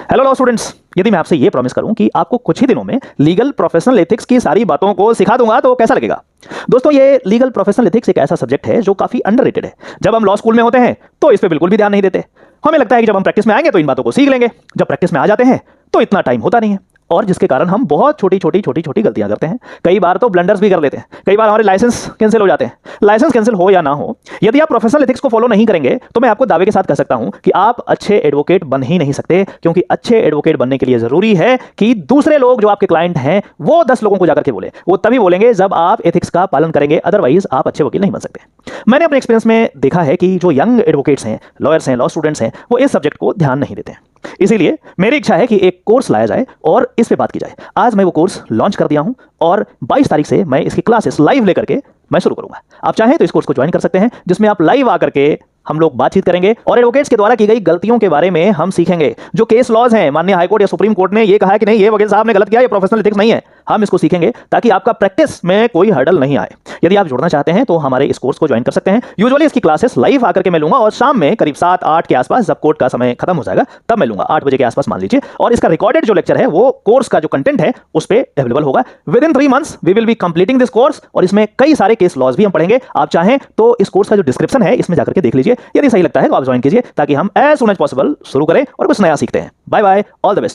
Hello law students, यदि मैं आपसे ये प्रॉमिस करूं कि आपको कुछ ही दिनों में लीगल प्रोफेशनल एथिक्स की सारी बातों को सिखा दूंगा तो कैसा लगेगा। दोस्तों, ये लीगल प्रोफेशनल एथिक्स एक ऐसा सब्जेक्ट है जो काफी अंडररेटेड है। जब हम लॉ स्कूल में होते हैं तो इस पे बिल्कुल भी ध्यान नहीं देते। हमें लगता है कि जब हम प्रैक्टिस में आएंगे तो इन बातों को सीख लेंगे। जब प्रैक्टिस में आ जाते हैं तो इतना टाइम होता नहीं है और जिसके कारण हम बहुत छोटी छोटी गलतियां करते हैं। कई बार तो ब्लंडर्स भी कर लेते हैं। कई बार हमारे लाइसेंस कैंसिल हो जाते हैं। लाइसेंस कैंसिल हो या ना हो, यदि आप प्रोफेशनल एथिक्स को फॉलो नहीं करेंगे तो मैं आपको दावे के साथ कह सकता हूं कि आप अच्छे एडवोकेट बन ही नहीं सकते, क्योंकि अच्छे एडवोकेट बनने के लिए जरूरी है कि दूसरे लोग जो आपके क्लाइंट हैं वो 10 लोगों को जाकर के बोले। वो तभी बोलेंगे जब आप एथिक्स का पालन करेंगे, अदरवाइज आप अच्छे वकील नहीं बन सकते। मैंने अपने एक्सपीरियंस में देखा है कि जो यंग एडवोकेट्स हैं, लॉयर्स हैं, लॉ स्टूडेंट्स हैं, वो इस सब्जेक्ट को ध्यान नहीं देते हैं। इसीलिए मेरी इच्छा है कि एक कोर्स लाया जाए और इस पे बात की जाए। आज मैं वो कोर्स लॉन्च कर दिया हूं और 22 तारीख से मैं इसकी क्लासेस लाइव लेकर के मैं शुरू करूंगा। आप चाहें तो इस कोर्स को ज्वाइन कर सकते हैं, जिसमें आप लाइव आकर के हम लोग बातचीत करेंगे और एडवोकेट्स के द्वारा की गई गलतियों के बारे में हम सीखेंगे। जो केस लॉज हैं, माननीय हाईकोर्ट या सुप्रीम कोर्ट ने ये कहा है कि नहीं, ये वकील साहब ने गलत किया, ये प्रोफेशनल एथिक्स नहीं है, हम इसको सीखेंगे ताकि आपका प्रैक्टिस में कोई हर्डल नहीं आए। यदि आप जुड़ना चाहते हैं तो हमारे इस कोर्स को ज्वाइन कर सकते हैं। यूजुअली इसकी क्लासेस लाइव आकर के मैं लूंगा और शाम में करीब 7-8 के आसपास, जब कोर्ट का समय खत्म हो जाएगा तब मैं लूंगा, 8 बजे के आसपास मान लीजिए। और इसका रिकॉर्डेड जो लेक्चर है वो कोर्स का जो कंटेंट है उस पर अवेलेबल होगा। Within 3 months we will be completing this course और इसमें कई सारे केस लॉज भी हम पढ़ेंगे। आप चाहें तो इस कोर्स का जो डिस्क्रिप्शन है इसमें जाकर के देख लीजिए। यदि सही लगता है तो आप ज्वाइन कीजिए ताकि हम एज सून एज पॉसिबल शुरू करें और कुछ नया सीखते हैं। Bye bye, all the best.